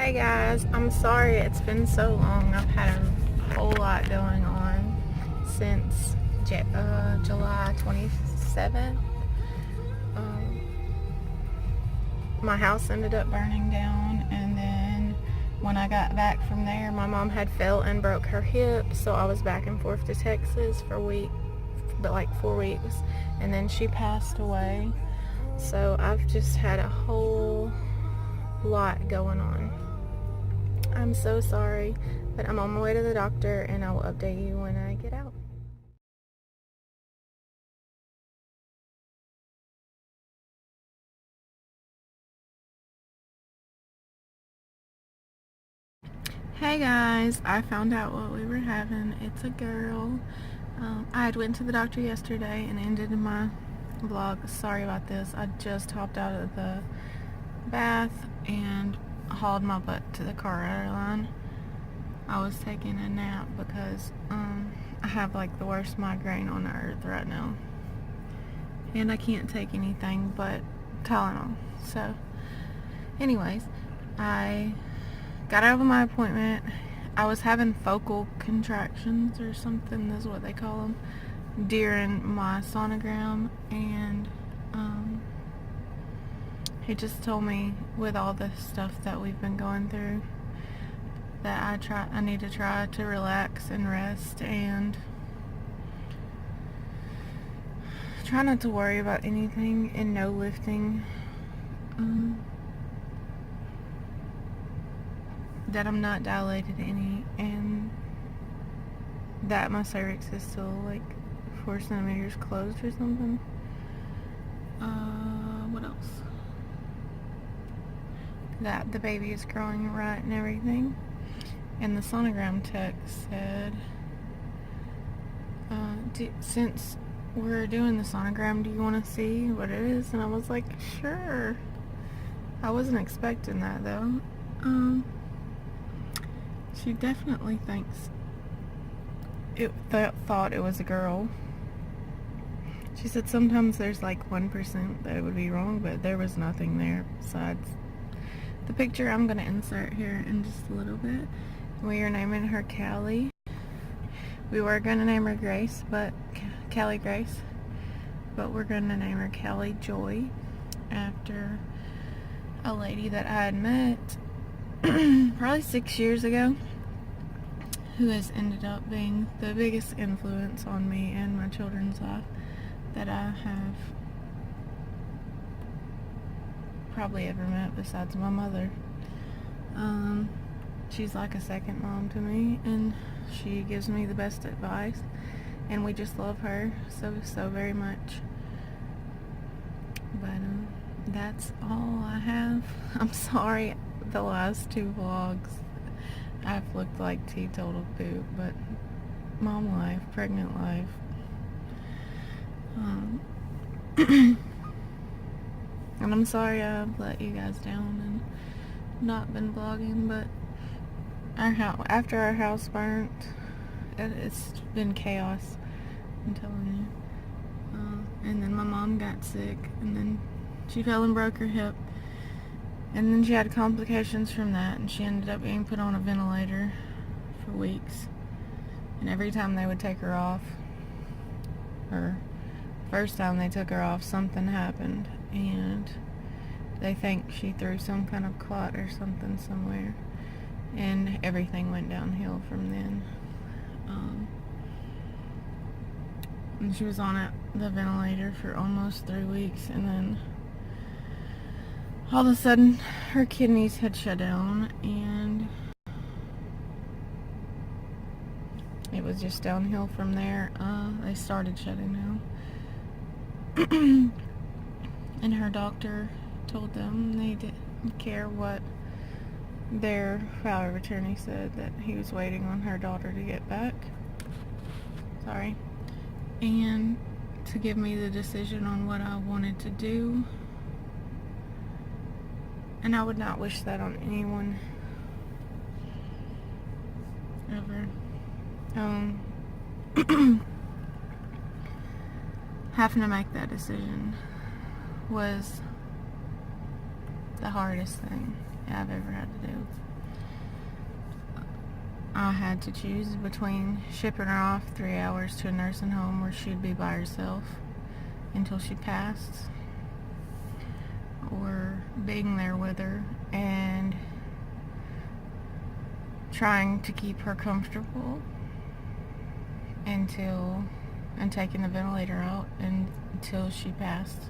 Hi guys, I'm sorry it's been so long. I've had a whole lot going on since July 27th. My house ended up burning down, and then when I got back from there, my mom had fell and broke her hip, so I was back and forth to Texas for like 4 weeks, and then she passed away. So I've just had a whole lot going on. I'm so sorry, but I'm on my way to the doctor and I will update you when I get out. Hey guys, I found out what we were having. It's a girl. I had went to the doctor yesterday and ended my vlog. Sorry about this. I just hopped out of the bath and hauled my butt to the car line. I was taking a nap because I have like the worst migraine on the earth right now, and I can't take anything but Tylenol. So anyways, I got out of my appointment. I was having focal contractions or something is what they call them during my sonogram, and he just told me with all the stuff that we've been going through that I need to try to relax and rest and try not to worry about anything and no lifting. That I'm not dilated any, and that my cervix is still like 4 centimeters closed or something. What else? That the baby is growing right and everything. And the sonogram tech said, since we're doing the sonogram, do you want to see what it is? And I was like, sure. I wasn't expecting that though. She definitely thinks thought it was a girl. She said sometimes there's like 1% that it would be wrong, but there was nothing there besides the picture I'm going to insert here in just a little bit. We are naming her Callie. We were going to name her Grace, but Callie Grace, but we're going to name her Callie Joy after a lady that I had met probably 6 years ago, who has ended up being the biggest influence on me and my children's life that I have probably ever met besides my mother. She's like a second mom to me, and she gives me the best advice, and we just love her so very much. But that's all I have. I'm sorry the last 2 vlogs I've looked like teetotal poop, but mom life, pregnant life. And I'm sorry I've let you guys down and not been vlogging, but after our house burnt, it's been chaos, I'm telling you. And then my mom got sick, and then she fell and broke her hip, and then she had complications from that, and she ended up being put on a ventilator for weeks. And every time they would take her off, or first time they took her off, something happened, and they think she threw some kind of clot or something somewhere, and everything went downhill from then. And she was on the ventilator for almost 3 weeks, and then all of a sudden her kidneys had shut down, and it was just downhill from there. They started shutting down. And her doctor told them they didn't care what their power of attorney said, that he was waiting on her daughter to get back. Sorry. And to give me the decision on what I wanted to do. And I would not wish that on anyone ever. Having to make that decision was the hardest thing I've ever had to do. I had to choose between shipping her off 3 hours to a nursing home where she'd be by herself until she passed, or being there with her and trying to keep her comfortable and taking the ventilator out until she passed.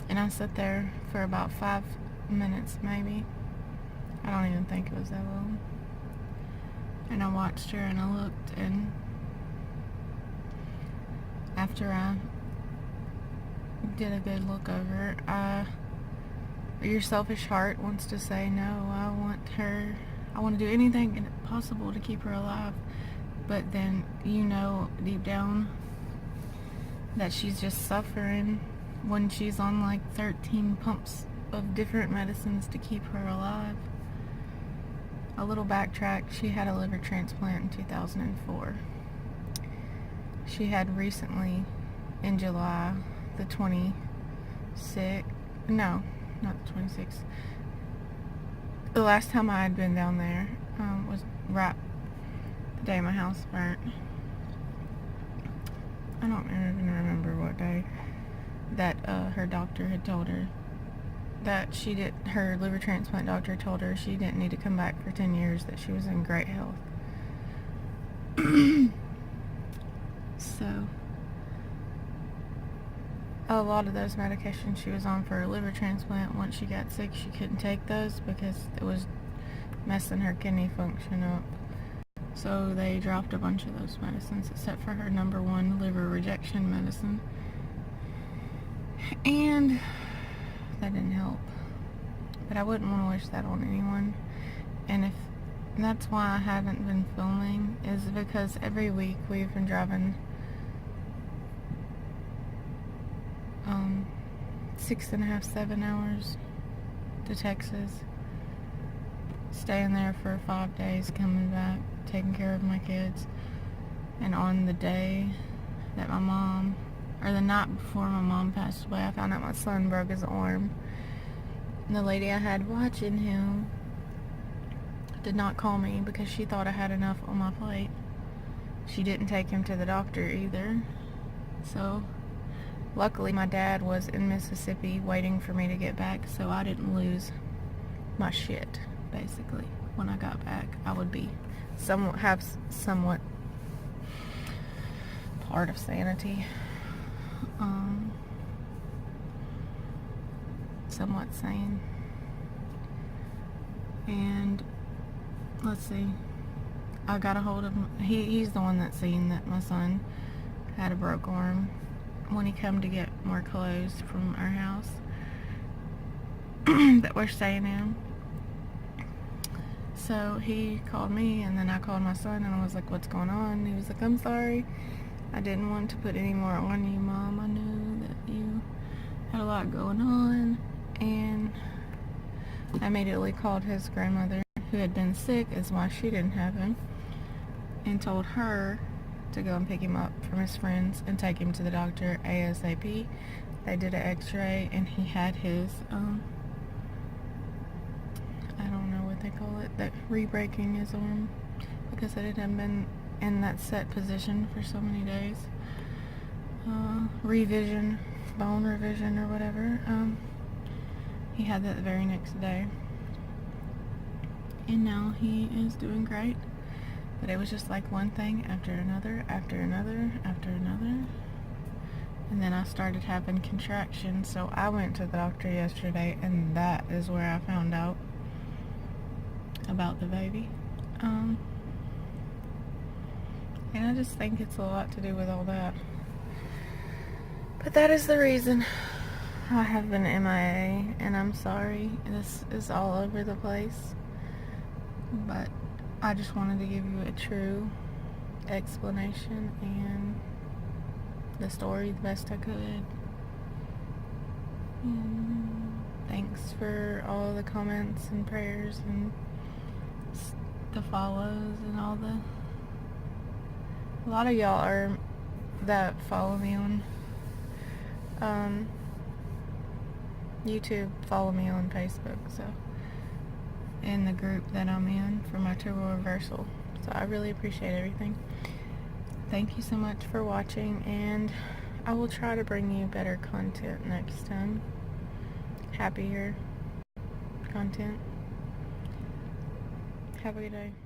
And I sat there for about 5 minutes maybe. I don't even think it was that long. And I watched her and I looked, and after I did a good look over it, your selfish heart wants to say, no, I want to do anything possible to keep her alive. But then you know deep down that she's just suffering when she's on like 13 pumps of different medicines to keep her alive. A little backtrack, she had a liver transplant in 2004. She had recently, in July the 26th, no, not the 26th, the last time I had been down there was right the day my house burnt. I don't even remember what day that her doctor had told her that her liver transplant doctor told her she didn't need to come back for 10 years, that she was in great health. So a lot of those medications she was on for her liver transplant, once she got sick, she couldn't take those because it was messing her kidney function up. So they dropped a bunch of those medicines except for her number one liver rejection medicine. And that didn't help. But I wouldn't want to wish that on anyone. And that's why I haven't been filming, is because every week we've been driving 6.5, 7 hours to Texas, staying there for 5 days, coming back, taking care of my kids. And on the day that my mom, or the night before my mom passed away, I found out my son broke his arm. And the lady I had watching him did not call me because she thought I had enough on my plate. She didn't take him to the doctor either. So luckily my dad was in Mississippi waiting for me to get back, so I didn't lose my shit. Basically, when I got back, I would be somewhat part of sanity. Somewhat sane. And let's see, I got a hold of him. He's the one that seen that my son had a broke arm when he come to get more clothes from our house that we're staying in. So he called me, and then I called my son, and I was like, what's going on? And he was like, I'm sorry, I didn't want to put any more on you, Mom. I knew that you had a lot going on. And I immediately called his grandmother, who had been sick, is why she didn't have him, and told her to go and pick him up from his friends and take him to the doctor ASAP. They did an x-ray, and he had his, I don't know what they call it, that re-breaking his arm, because it had been in that set position for so many days. Revision, bone revision or whatever. He had that the very next day. And now he is doing great. But it was just like one thing after another, after another, after another. And then I started having contractions, so I went to the doctor yesterday, and that is where I found out about the baby. And I just think it's a lot to do with all that. But that is the reason I have been MIA, and I'm sorry. This is all over the place. But I just wanted to give you a true explanation and the story the best I could. And thanks for all the comments and prayers and the follows and all the... A lot of y'all are that follow me on YouTube, follow me on Facebook, so in the group that I'm in for my turbo reversal. So I really appreciate everything. Thank you so much for watching, and I will try to bring you better content next time. Happier content. Have a good day.